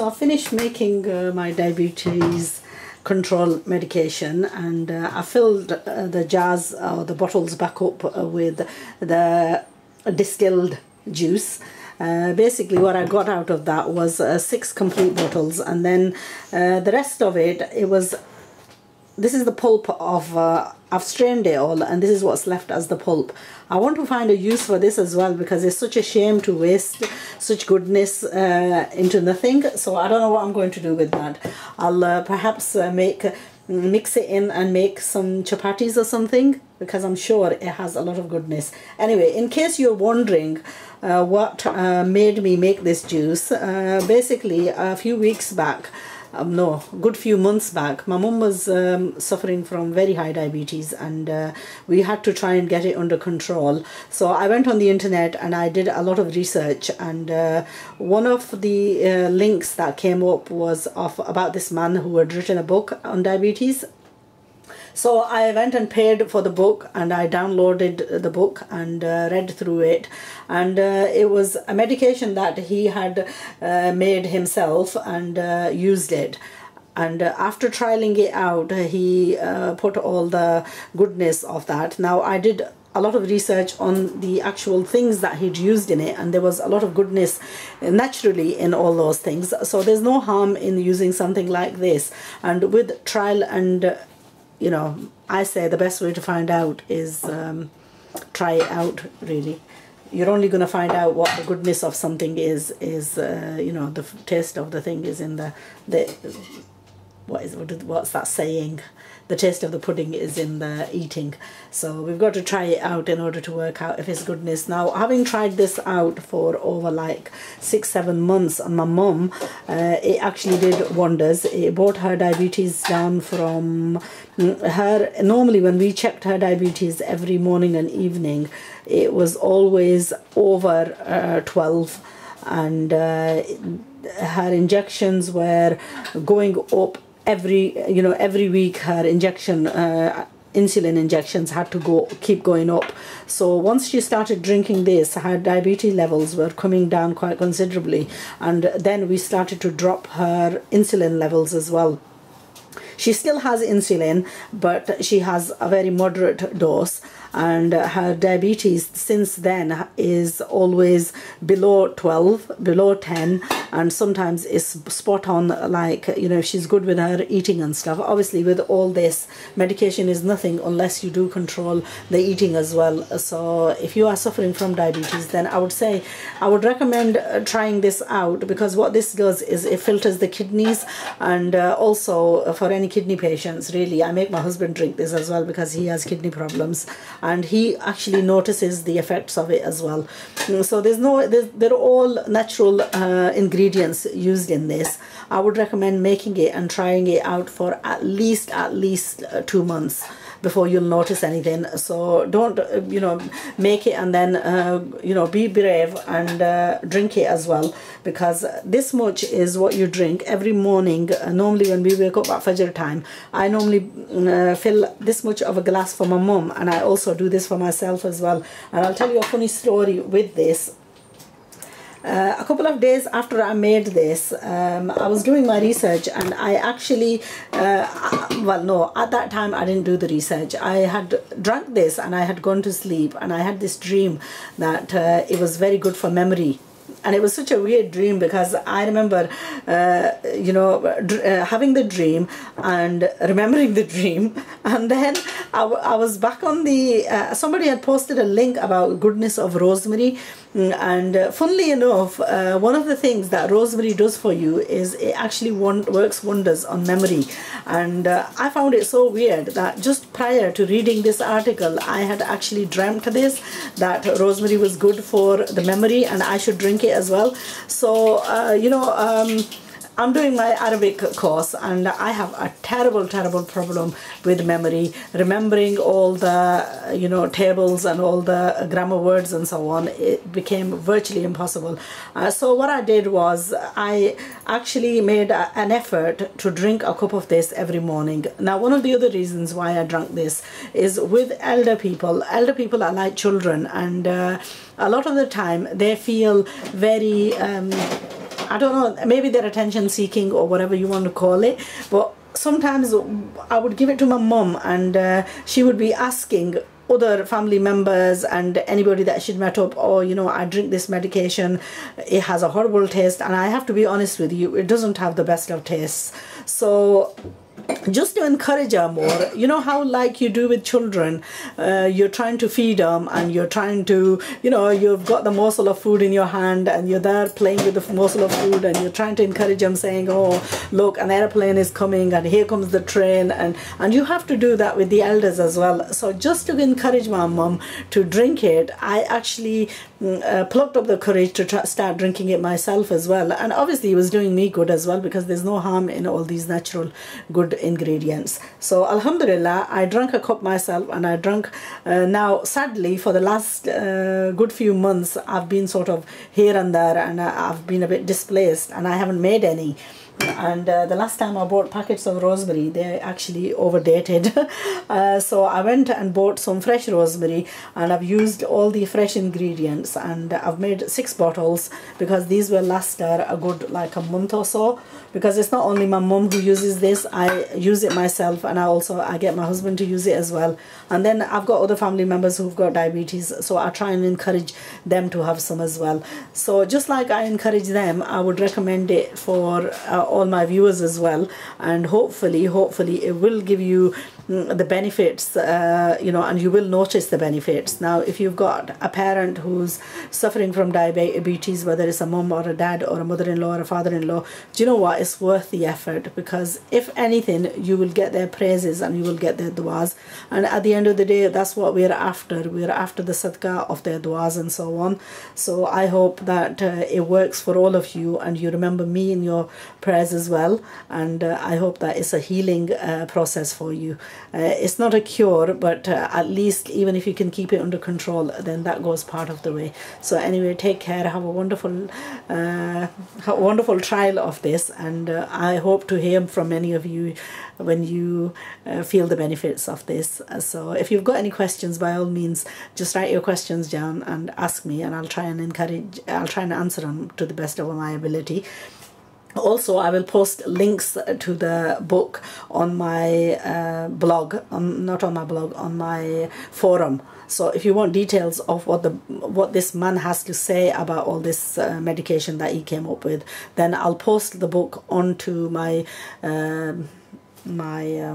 So I finished making my diabetes control medication, and I filled the jars, the bottles back up with the distilled juice. Basically what I got out of that was 6 complete bottles, and then the rest of it, this is the pulp of, I've strained it all, and this is what's left as the pulp. I want to find a use for this as well, because it's such a shame to waste such goodness into nothing. So I don't know what I'm going to do with that. I'll perhaps mix it in and make some chapatis or something, because I'm sure it has a lot of goodness. Anyway, in case you're wondering what made me make this juice, basically a few weeks back, no, good few months back, my mum was suffering from very high diabetes, and we had to try and get it under control. So I went on the internet and I did a lot of research, and one of the links that came up was about this man who had written a book on diabetes. So I went and paid for the book, and I downloaded the book and read through it, and it was a medication that he had made himself and used it. And after trialing it out, he put all the goodness of that. Now I did a lot of research on the actual things that he'd used in it, and there was a lot of goodness naturally in all those things. So there's no harm in using something like this. And with trial and you know, I say the best way to find out is try it out, really. You're only going to find out what the goodness of something is you know, the taste of the thing is in what's that saying? The taste of the pudding is in the eating. So we've got to try it out in order to work out if it's goodness. Now, having tried this out for over like 6-7 months on my mum, it actually did wonders. It brought her diabetes down from her. Normally when we checked her diabetes every morning and evening, it was always over 12, and her injections were going up every week. Her injection insulin injections had to keep going up. So once she started drinking this, her diabetes levels were coming down quite considerably, and then we started to drop her insulin levels as well. She still has insulin, but she has a very moderate dose, and her diabetes since then is always below 12, below 10, and sometimes is spot on, like, you know, if she's good with her eating and stuff. Obviously with all this, medication is nothing unless you do control the eating as well. So if you are suffering from diabetes, then I would recommend trying this out, because what this does is it filters the kidneys, and also for any kidney patients, really. I make my husband drink this as well because he has kidney problems, and he actually notices the effects of it as well. So they're all natural ingredients used in this. I would recommend making it and trying it out for at least 2 months before you'll notice anything. So don't make it and then be brave and drink it as well, because this much is what you drink every morning. Normally when we wake up at Fajr time, I normally fill this much of a glass for my mum, and I also do this for myself as well. And I'll tell you a funny story with this. A couple of days after I made this, I was doing my research, and I actually, well, no, at that time I didn't do the research. I had drunk this and I had gone to sleep, and I had this dream that it was very good for memory. And it was such a weird dream, because I remember, having the dream and remembering the dream. And then I was back on the, somebody had posted a link about goodness of rosemary. And funnily enough, one of the things that rosemary does for you is it actually works wonders on memory. And I found it so weird that just prior to reading this article, I had actually dreamt this, that rosemary was good for the memory and I should drink it as well. So I'm doing my Arabic course, and I have a terrible problem with memory, remembering all the tables and all the grammar words and so on. It became virtually impossible. So what I did was I actually made an effort to drink a cup of this every morning. Now, one of the other reasons why I drank this is with elder people. Elder people are like children, and a lot of the time they feel very I don't know, maybe they're attention seeking or whatever you want to call it, but sometimes I would give it to my mum, and she would be asking other family members and anybody that she'd met up, oh, you know, I drink this medication, it has a horrible taste. And I have to be honest with you, it doesn't have the best of tastes. So just to encourage her more, you know how like you do with children, you're trying to feed them and you're trying to, you know, you've got the morsel of food in your hand and you're there playing with the morsel of food and you're trying to encourage them, saying, oh look, an airplane is coming and here comes the train, and you have to do that with the elders as well. So just to encourage my mum to drink it, I actually plucked up the courage to start drinking it myself as well. And obviously it was doing me good as well, because there's no harm in all these natural good ingredients. So alhamdulillah, I drank a cup myself, and I drank now sadly for the last good few months I've been sort of here and there, and I've been a bit displaced and I haven't made any. And the last time I bought packets of rosemary, they're actually overdated. So I went and bought some fresh rosemary, and I've used all the fresh ingredients, and I've made 6 bottles, because these will last a good like a month or so, because it's not only my mum who uses this, I use it myself, and I get my husband to use it as well. And then I've got other family members who've got diabetes, so I try and encourage them to have some as well. So just like I encourage them, I would recommend it for all my viewers as well, and hopefully it will give you the benefits, you know, and you will notice the benefits. Now if you've got a parent who's suffering from diabetes, whether it's a mum or a dad or a mother-in-law or a father-in-law, do you know what, it's worth the effort, because if anything you will get their praises and you will get their du'as, and at the end of the day that's what we're after. We're after the sadaqah of their du'as and so on. So I hope that it works for all of you, and you remember me in your prayers as well, and I hope that it's a healing process for you. It's not a cure, but at least even if you can keep it under control, then that goes part of the way. So anyway, take care, have a wonderful trial of this, and I hope to hear from many of you when you feel the benefits of this. So if you've got any questions, by all means just write your questions down and ask me, and I'll try and answer them to the best of my ability. Also, I will post links to the book on my blog, not on my blog, on my forum. So if you want details of what this man has to say about all this medication that he came up with, then I'll post the book onto my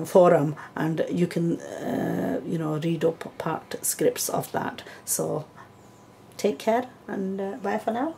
forum, and you can you know, read up part scripts of that. So take care, and bye for now.